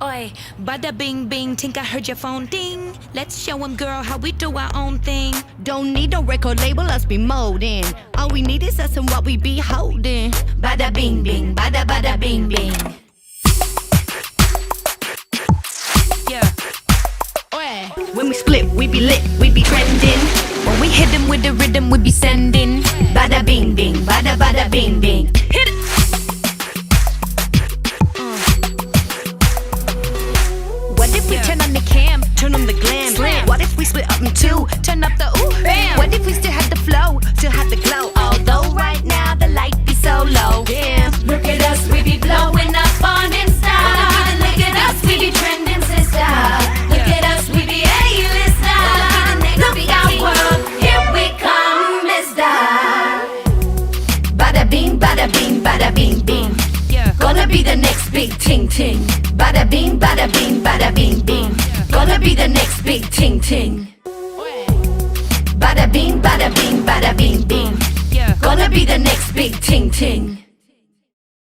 Oi, bada bing bing, think I heard your phone ding. Let's show 'em, girl, how we do our own thing. Don't need no record label, us be molding. All we need is us and what we be holding. Bada bing bing, bada bing bing. Yeah. Oi. When we split, we be lit, we be trending. When we hit 'em with the rhythm, we be sending. Bada bing bing, bada bing bing. Hit it. What if we turn on the cam, turn on the glam? Slam. What if we split up in two, turn up the ooh? Bam. What if we still have the flow, still have the glow? Although right now the light be so low. Damn, Look at us, we be blowing up on Insta. Look at us, we be trending, sister. Look at us, we be A-lister. Look out, world, here we come, mister. bada bing bing. Yeah. Gonna be the next big ting ting. Bada bing bing bing. Gonna be the next big ting ting. Bada bing bing bing. Yeah. Gonna be the next big ting ting.